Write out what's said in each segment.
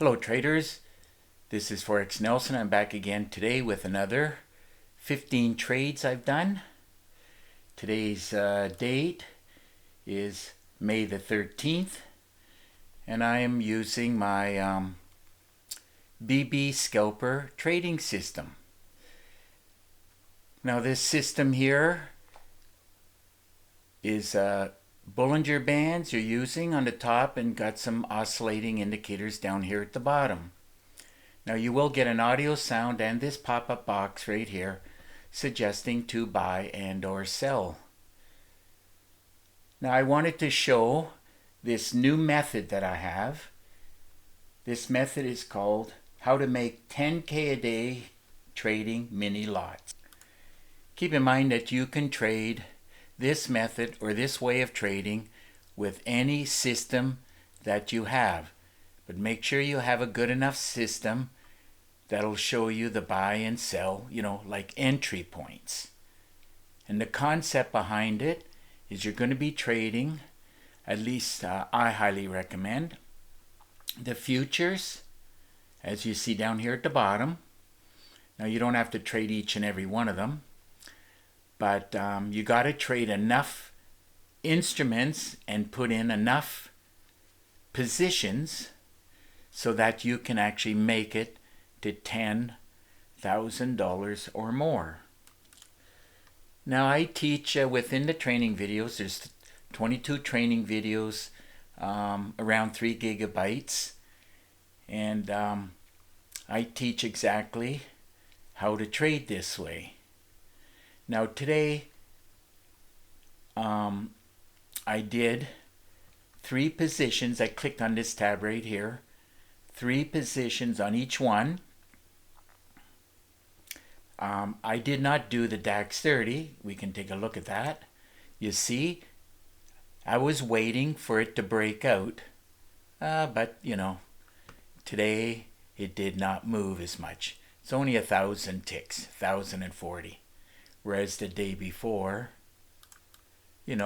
Hello traders, this is Forex Nelson. I'm back again today with another 15 trades I've done. Today's date is May the 13th and I am using my BB Scalper trading system. Now this system here is Bollinger Bands you're using on the top and got some oscillating indicators down here at the bottom. Now you will get an audio sound and this pop-up box right here suggesting to buy and or sell. Now I wanted to show this new method that I have. This method is called how to make 10K a day trading mini lots. Keep in mind that you can trade this method or this way of trading with any system that you have, but make sure you have a good enough system that'll show you the buy and sell, like entry points. And the concept behind it is you're going to be trading, at least I highly recommend, the futures, as you see down here at the bottom. Now you don't have to trade each and every one of them, but you got to trade enough instruments and put in enough positions so that you can actually make it to $10,000 or more. Now I teach within the training videos, there's 22 training videos, around 3 gigabytes, and I teach exactly how to trade this way. Now today I did 3 positions. I clicked on this tab right here, 3 positions on each one. I did not do the DAX 30. We can take a look at that. You see, I was waiting for it to break out, but today it did not move as much. It's only 1,000 ticks, 1,040. Whereas the day before, it's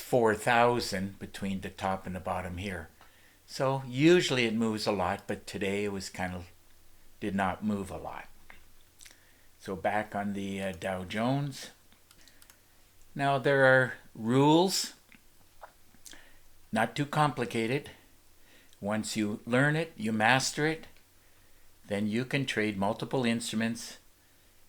4,000 between the top and the bottom here. So usually it moves a lot, but today it was did not move a lot. So back on the Dow Jones. Now there are rules, not too complicated. Once you learn it, you master it, then you can trade multiple instruments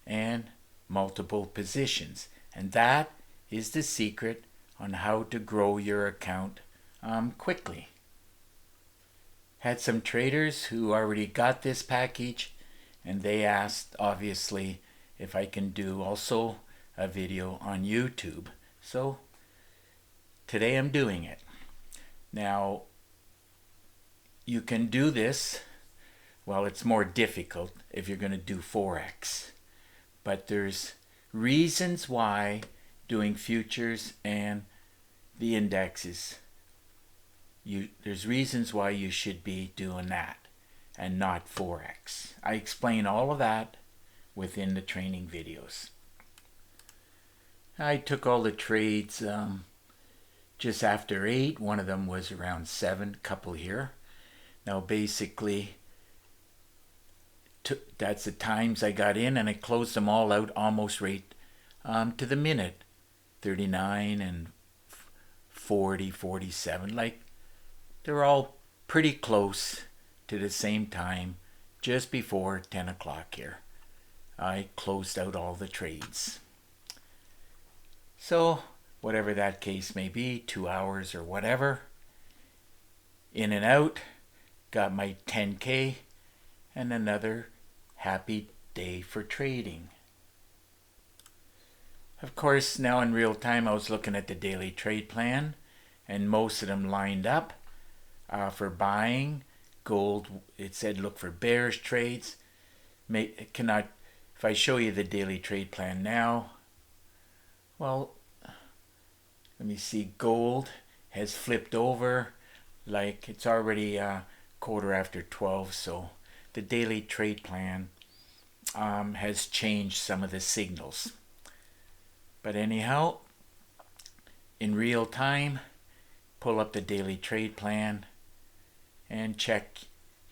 and multiple positions. And that is the secret on how to grow your account quickly. Had some traders who already got this package, and they asked obviously if I can do also a video on YouTube. So today I'm doing it. Now you can do this, well, it's more difficult if you're going to do Forex. But there's reasons why doing futures and the indexes, there's reasons why you should be doing that and not Forex. I explain all of that within the training videos. I took all the trades just after 8. One of them was around 7, couple here. Now basically, that's the times I got in, and I closed them all out almost right to the minute. 39 and 40, 47, like they're all pretty close to the same time, just before 10 o'clock here. I closed out all the trades. So whatever that case may be, 2 hours or whatever, in and out, got my 10K and another happy day for trading. Of course, now in real time I was looking at the daily trade plan, and most of them lined up for buying. Gold, it said look for bearish trades. If I show you the daily trade plan now, well, let me see, gold has flipped over, like it's already 12:15, so the daily trade plan has changed some of the signals. But anyhow, in real time, pull up the daily trade plan, and check,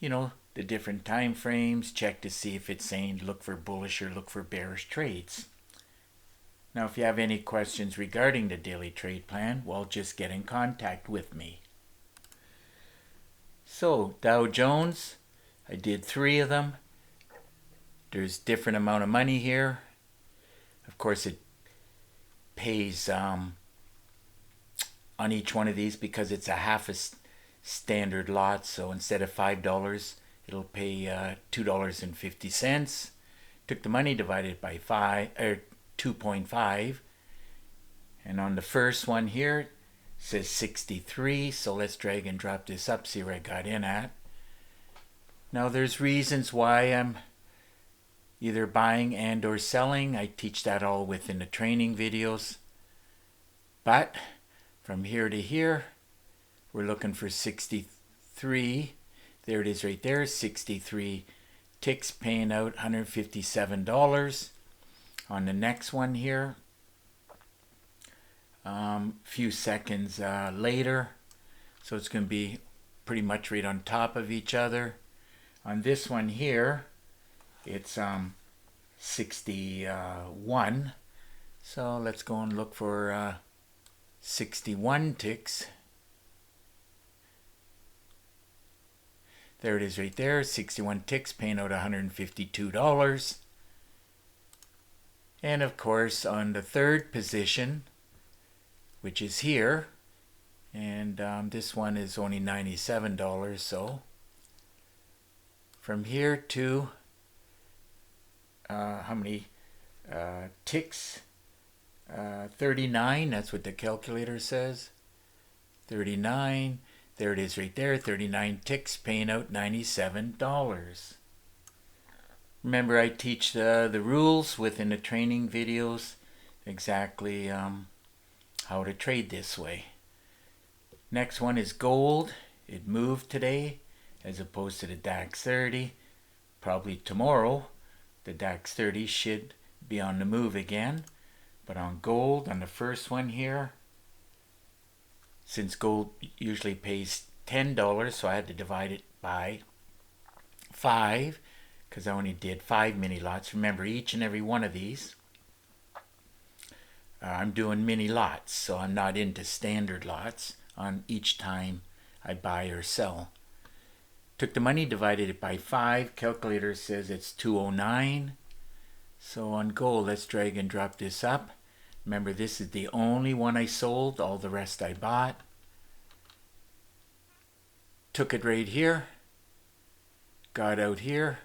the different time frames, check to see if it's saying look for bullish or look for bearish trades. Now, if you have any questions regarding the daily trade plan, well, just get in contact with me. So, Dow Jones, I did 3 of them. There's different amount of money here. Of course, it pays on each one of these because it's a half a standard lot. So instead of $5, it'll pay $2.50. Took the money, divided by 2.5, and on the first one here it says 63. So let's drag and drop this up, see where I got in at. Now there's reasons why I'm either buying and or selling. I teach that all within the training videos. But from here to here, we're looking for 63. There it is right there, 63 ticks, paying out $157. On the next one here, few seconds later, so it's going to be pretty much right on top of each other. On this one here, it's 61. So let's go and look for 61 ticks. There it is right there, 61 ticks, paying out $152. And of course, on the third position, which is here, and this one is only $97. So from here to how many ticks? 39. That's what the calculator says. 39. There it is right there. 39 ticks, paying out $97. Remember, I teach the rules within the training videos, exactly how to trade this way. Next one is gold. It moved today as opposed to the DAX 30. Probably tomorrow the DAX 30 should be on the move again. But on gold, on the first one here, since gold usually pays $10, so I had to divide it by 5 because I only did 5 mini lots. Remember, each and every one of these, I'm doing mini lots, so I'm not into standard lots on each time I buy or sell. Took the money, divided it by 5. Calculator says it's 209. So on gold, let's drag and drop this up. Remember, this is the only one I sold. All the rest I bought. Took it right here. Got out here.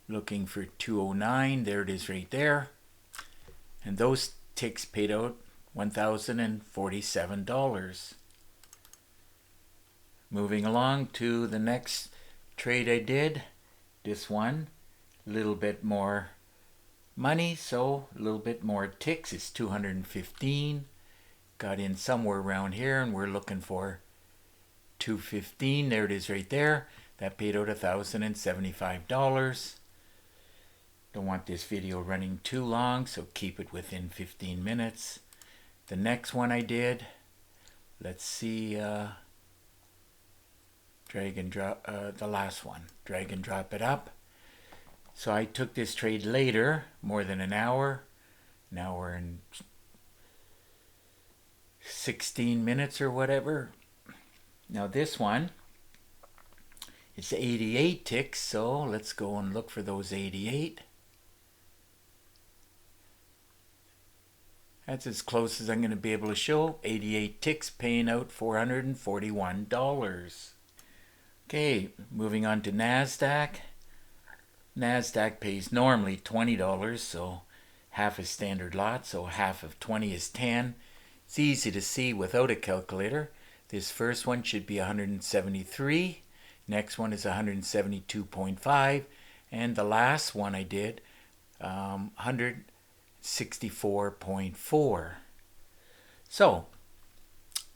Looking for 209. There it is right there. And those ticks paid out $1,047. Moving along to the next trade I did. This one, a little bit more money, so a little bit more ticks. It's 215. Got in somewhere around here, and we're looking for 215. There it is right there. That paid out $1,075. Don't want this video running too long, so keep it within 15 minutes. The next one I did, let's see, drag and drop, the last one, drag and drop it up. So I took this trade later, more than an hour and 16 minutes or whatever. Now this one, it's 88 ticks, so let's go and look for those 88. That's as close as I'm going to be able to show. 88 ticks, paying out $441. Okay, moving on to NASDAQ. NASDAQ pays normally $20, so half a standard lot, so half of 20 is 10. It's easy to see without a calculator. This first one should be 173. Next one is 172.5. And the last one I did, 164.4. So,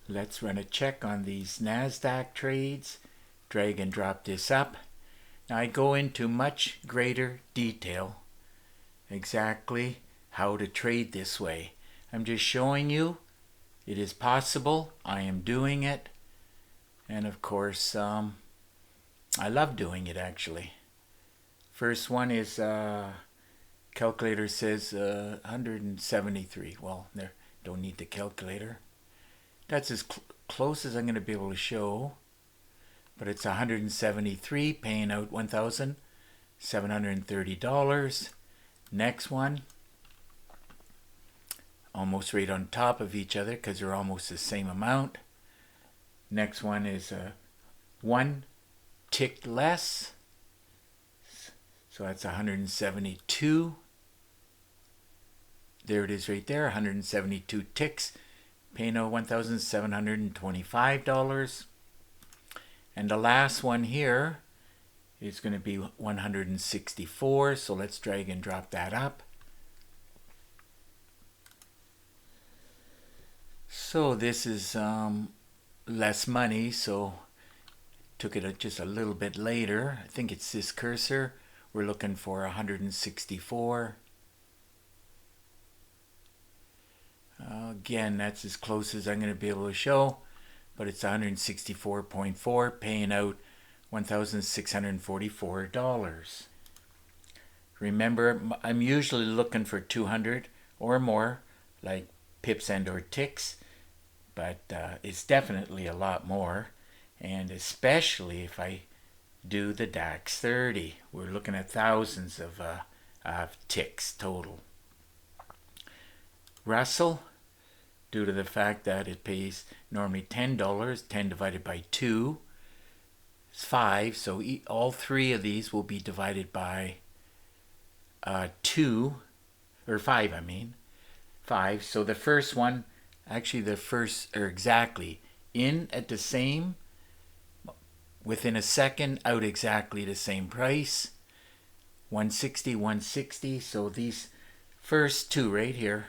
let's run a check on these NASDAQ trades. Drag and drop this up. Now I go into much greater detail exactly how to trade this way. I'm just showing you it is possible. I am doing it. And of course, I love doing it actually. First one is calculator says 173. Well, there, don't need the calculator. That's as close as I'm going to be able to show. But it's 173, paying out $1,730. Next one, almost right on top of each other because they're almost the same amount. Next one is one tick less. So that's 172. There it is right there, 172 ticks, paying out $1,725. And the last one here is going to be 164. So let's drag and drop that up. So this is less money, so took it just a little bit later. I think it's this cursor. We're looking for 164. Again, that's as close as I'm going to be able to show, but it's 164.4, paying out $1,644. Remember, I'm usually looking for 200 or more, like pips and or ticks, but it's definitely a lot more, and especially if I do the DAX 30. We're looking at thousands of ticks total. Russell, due to the fact that it pays normally $10, 10 divided by 2 is 5, so all three of these will be divided by 2, or 5 I mean, 5. So the first one, actually the first, or exactly, in at the same, within a second, out exactly the same price, 160, 160. So these first two right here,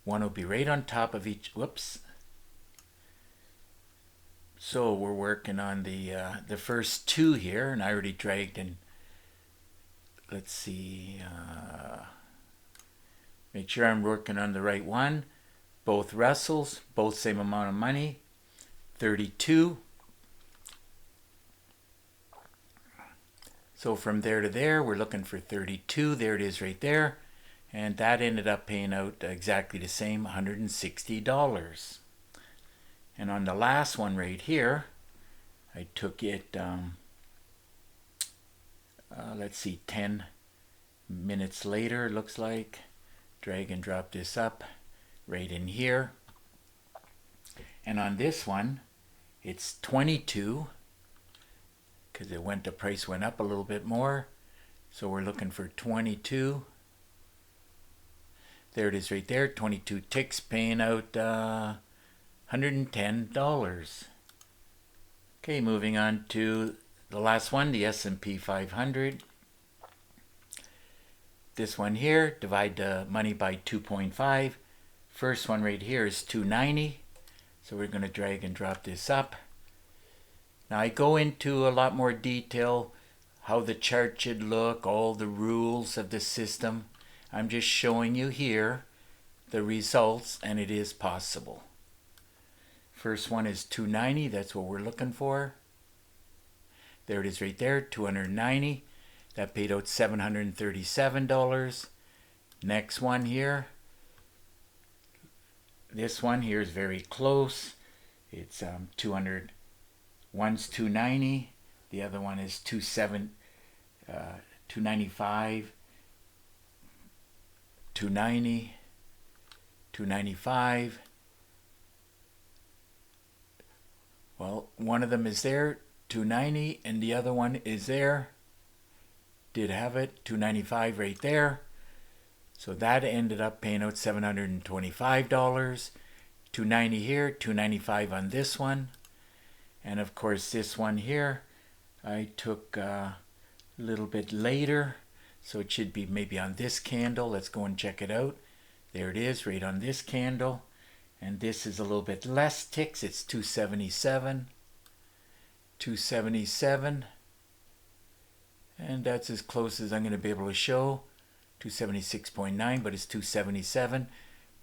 one will be right on top of each, whoops. So we're working on the first two here, and I already dragged in, let's see, make sure I'm working on the right one. Both Russells, both same amount of money, 32. So from there to there, we're looking for 32. There it is right there. And that ended up paying out exactly the same, $160. And on the last one right here, I took it, let's see, 10 minutes later, it looks like. Drag and drop this up right in here. And on this one, it's 22. Because the price went up a little bit more, so we're looking for 22. There it is right there, 22 ticks, paying out $110. Okay, moving on to the last one, the S&P 500. This one here, divide the money by 2.5. First one right here is 290, so we're going to drag and drop this up. Now I go into a lot more detail, how the chart should look, all the rules of the system. I'm just showing you here the results, and it is possible. First one is 290, that's what we're looking for. There it is right there, 290. That paid out $737. Next one here. This one here is very close. It's 200. One's 290, the other one is 295, 290, 295. Well, one of them is there, 290, and the other one is there. Did have it, 295 right there. So that ended up paying out $725. 290 here, 295 on this one. And of course this one here, I took a little bit later. So it should be maybe on this candle. Let's go and check it out. There it is, right on this candle. And this is a little bit less ticks. It's 277. 277. And that's as close as I'm going to be able to show. 276.9, but it's 277.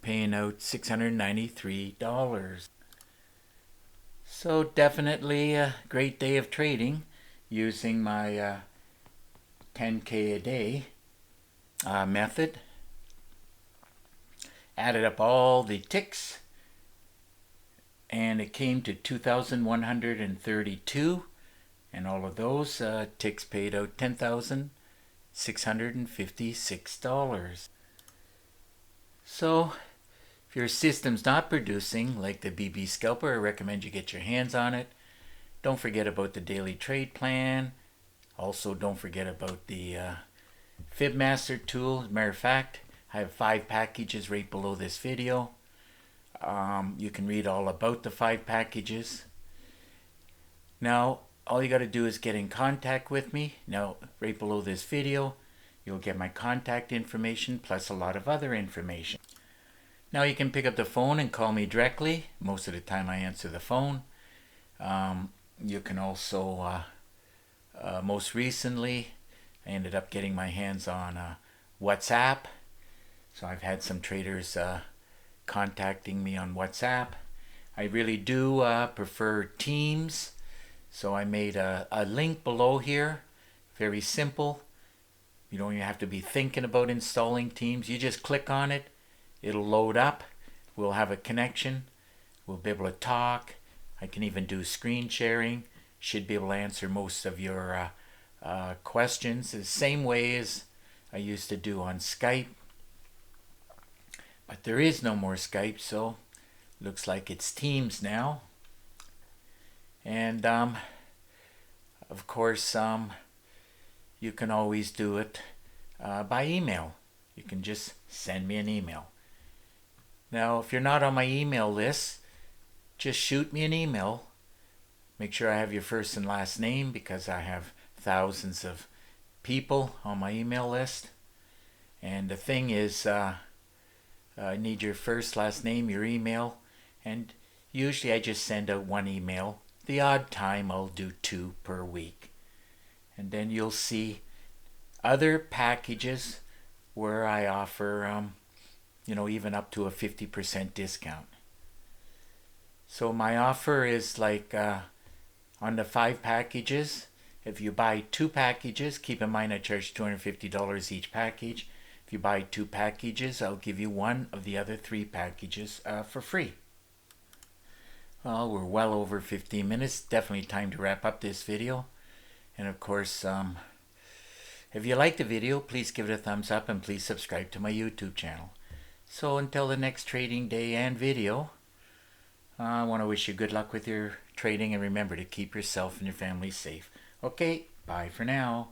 Paying out $693. So definitely a great day of trading. using my 10K a day method. Added up all the ticks, and it came to 2,132, and all of those ticks paid out $10,656. So if your system's not producing like the BB Scalper, I recommend you get your hands on it. Don't forget about the daily trade plan. Also, don't forget about the FibMaster tool. As a matter of fact, I have 5 packages right below this video. You can read all about the 5 packages. Now, all you got to do is get in contact with me. Now, right below this video, you'll get my contact information plus a lot of other information. Now, you can pick up the phone and call me directly. Most of the time, I answer the phone. You can also, most recently, I ended up getting my hands on WhatsApp. So I've had some traders contacting me on WhatsApp. I really do prefer Teams. So I made a link below here. Very simple. You don't even have to be thinking about installing Teams. You just click on it. It'll load up. We'll have a connection. We'll be able to talk. I can even do screen sharing. Should be able to answer most of your questions the same way as I used to do on Skype. But there is no more Skype, so looks like it's Teams now. And of course, you can always do it by email. You can just send me an email. Now, if you're not on my email list, just shoot me an email. Make sure I have your first and last name, because I have thousands of people on my email list. And the thing is, I need your first, last name, your email, and usually I just send out 1 email. The odd time I'll do 2 per week. And then you'll see other packages where I offer, even up to a 50% discount. So my offer is like on the 5 packages, if you buy 2 packages, keep in mind I charge $250 each package. If you buy 2 packages, I'll give you 1 of the other 3 packages for free. Well, we're well over 15 minutes. Definitely time to wrap up this video. And of course, if you like the video, please give it a thumbs up and please subscribe to my YouTube channel. So until the next trading day and video, I want to wish you good luck with your trading, and remember to keep yourself and your family safe. Okay, bye for now.